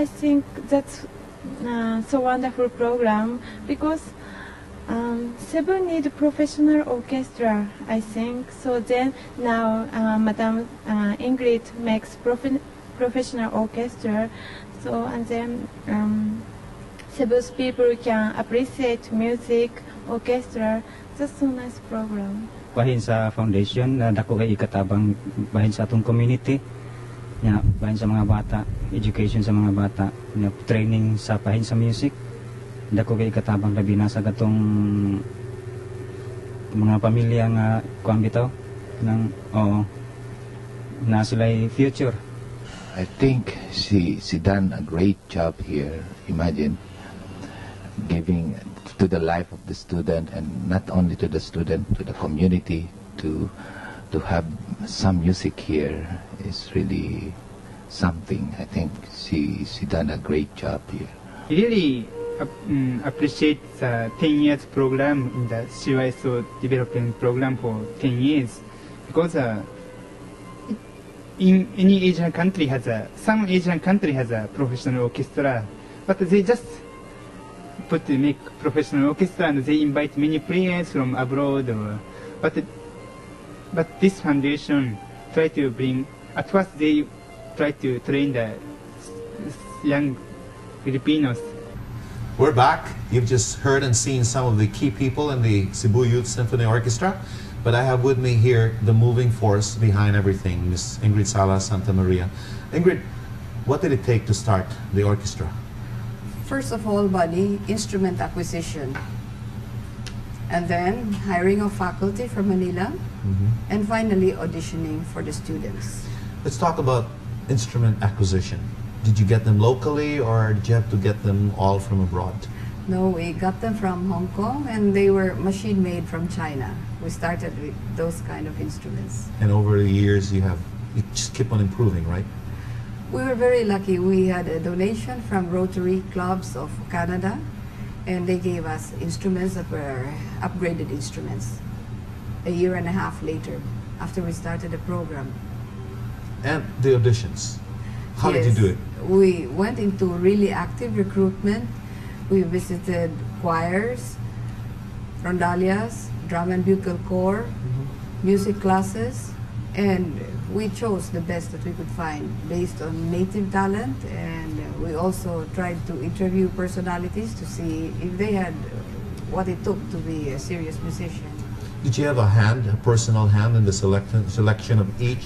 I think that's so wonderful program because Cebu need professional orchestra, I think. So then now Madam Ingrid makes professional orchestra. So and then Cebu's people can appreciate music, orchestra. That's so nice program. Bahin sa foundation na dako kay ikatabang bahin sa atong community. Nya bahin sa mga bata, education sa mga bata, nya training sa bahin sa music. Dako kay katabang labi na sa gatong mga pamilya nga kuan bitaw nang na sila'y future. I think she done a great job here. Imagine giving to the life of the student, and not only to the student, to the community, to have some music here is really something. I think she done a great job here. Really appreciate the 10 years program in the CYSO developing program for 10 years because in any Asian country some Asian country has a professional orchestra, but they just make professional orchestra and they invite many players from abroad. But this foundation try to bring, at first they try to train the young Filipinos. We're back. You've just heard and seen some of the key people in the Cebu Youth Symphony Orchestra, but I have with me here the moving force behind everything, Miss Ingrid Sala Santamaria. Ingrid, what did it take to start the orchestra? First of all, Buddy, instrument acquisition, and then hiring of faculty from Manila, and finally auditioning for the students. Let's talk about instrument acquisition. Did you get them locally or did you have to get them all from abroad? No, we got them from Hong Kong and they were machine made from China. We started with those kind of instruments. And over the years you just keep on improving, right? We were very lucky. We had a donation from Rotary Clubs of Canada and they gave us instruments that were upgraded instruments a year and a half later after we started the program. And the auditions. How did you do it? We went into really active recruitment. We visited choirs, rondallas, drum and bugle corps, music classes, and we chose the best that we could find based on native talent, and we also tried to interview personalities to see if they had what it took to be a serious musician. Did you have a personal hand in the selection of each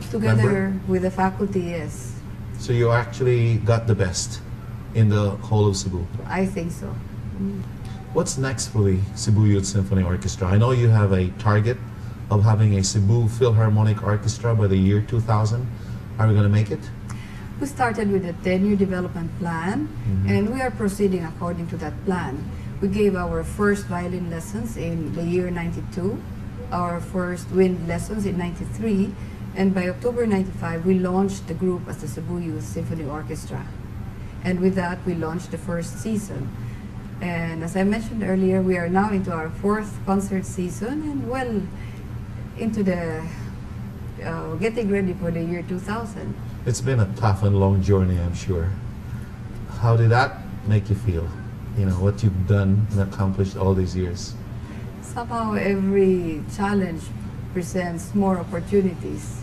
Together member? with the faculty, yes. So you actually got the best in the whole of Cebu? I think so. What's next for the Cebu Youth Symphony Orchestra? I know you have a target of having a Cebu Philharmonic Orchestra by the year 2000. Are we going to make it? We started with a 10-year development plan, and we are proceeding according to that plan. We gave our first violin lessons in the year 92, our first wind lessons in 93, and by October 95, we launched the group as the Cebu Youth Symphony Orchestra. And with that, we launched the first season. And as I mentioned earlier, we are now into our 4th concert season and well into the getting ready for the year 2000. It's been a tough and long journey, I'm sure. How did that make you feel? You know, what you've done and accomplished all these years? Somehow every challenge presents more opportunities.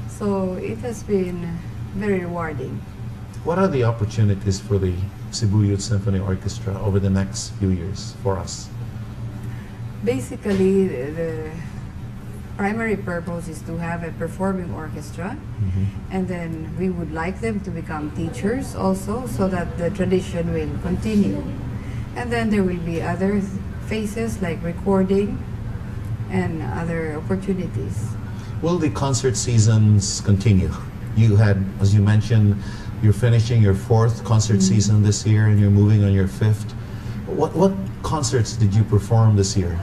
So it has been very rewarding. What are the opportunities for the Cebu Youth Symphony Orchestra over the next few years for us? Basically, the primary purpose is to have a performing orchestra, and then we would like them to become teachers also so that the tradition will continue. And then there will be other phases like recording and other opportunities. Will the concert seasons continue? You had, as you mentioned, you're finishing your 4th concert season this year and you're moving on your 5th. What concerts did you perform this year?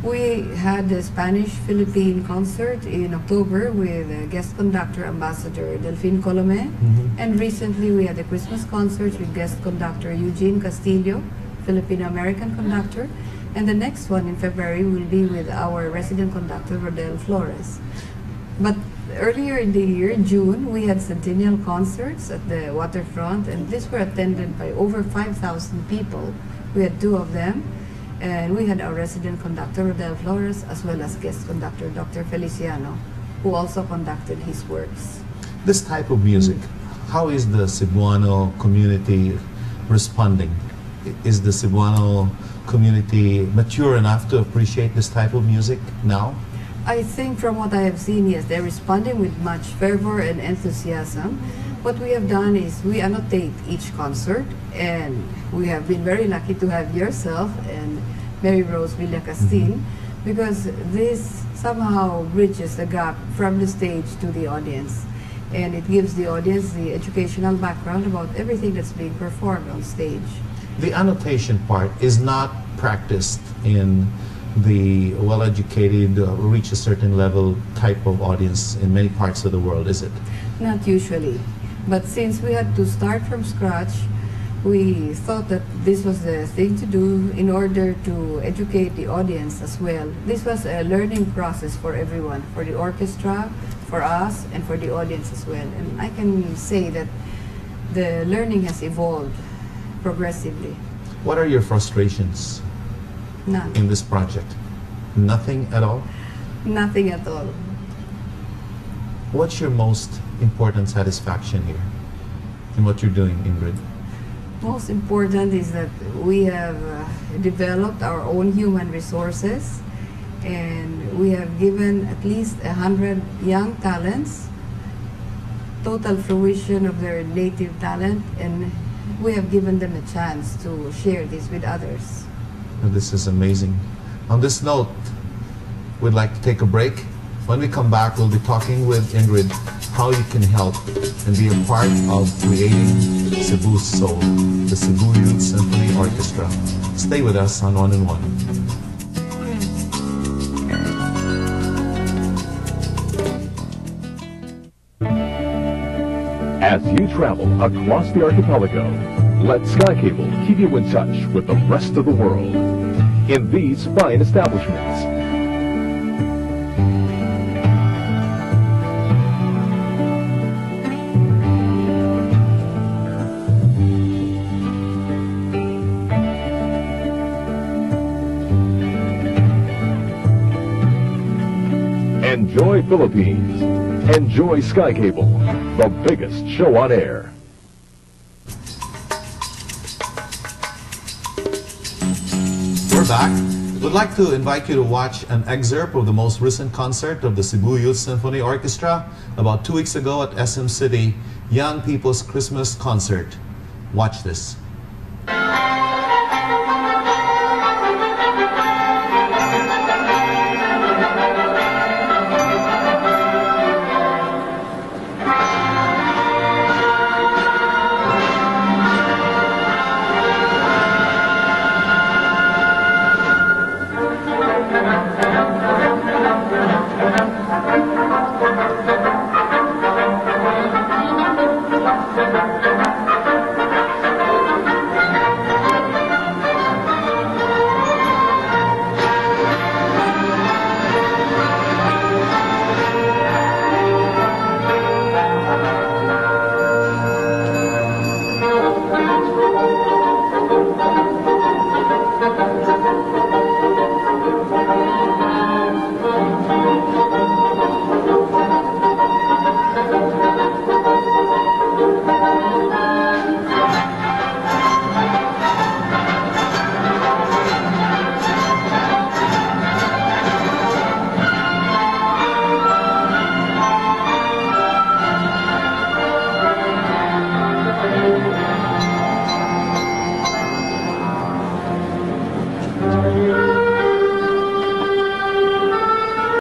We had the Spanish-Philippine concert in October with guest conductor Ambassador Delfin Colome, and recently we had the Christmas concert with guest conductor Eugene Castillo, Filipino-American conductor, and the next one in February will be with our resident conductor Rodel Flores. But earlier in the year, June, we had centennial concerts at the waterfront, and these were attended by over 5,000 people. We had two of them, and we had our resident conductor, Rodel Flores, as well as guest conductor, Dr. Feliciano, who also conducted his works. This type of music, how is the Cebuano community responding? Is the Cebuano community mature enough to appreciate this type of music now? I think from what I have seen, yes, they're responding with much fervor and enthusiasm. What we have done is we annotate each concert, and we have been very lucky to have yourself and Mary Rose Villacastin, because this somehow bridges the gap from the stage to the audience, and it gives the audience the educational background about everything that's being performed on stage. The annotation part is not practiced in the well-educated, reach a certain level type of audience in many parts of the world, is it? Not usually. But since we had to start from scratch, we thought that this was the thing to do in order to educate the audience as well. This was a learning process for everyone, for the orchestra, for us, and for the audience as well. And I can say that the learning has evolved progressively. What are your frustrations None. in this project? Nothing at all? Nothing at all. What's your most important satisfaction here in what you're doing, Ingrid? Most important is that we have developed our own human resources, and we have given at least 100 young talents total fruition of their native talent, and we have given them a chance to share this with others. This is amazing. On this note, we'd like to take a break. When we come back, we'll be talking with Ingrid how you can help and be a part of creating Cebu's soul, the Cebu Youth Symphony Orchestra. Stay with us on One and One. As you travel across the archipelago, let Sky Cable keep you in touch with the rest of the world in these fine establishments. Enjoy Philippines. Enjoy Sky Cable, the biggest show on air. We're back. We'd like to invite you to watch an excerpt of the most recent concert of the Cebu Youth Symphony Orchestra about 2 weeks ago at SM City, Young People's Christmas Concert. Watch this.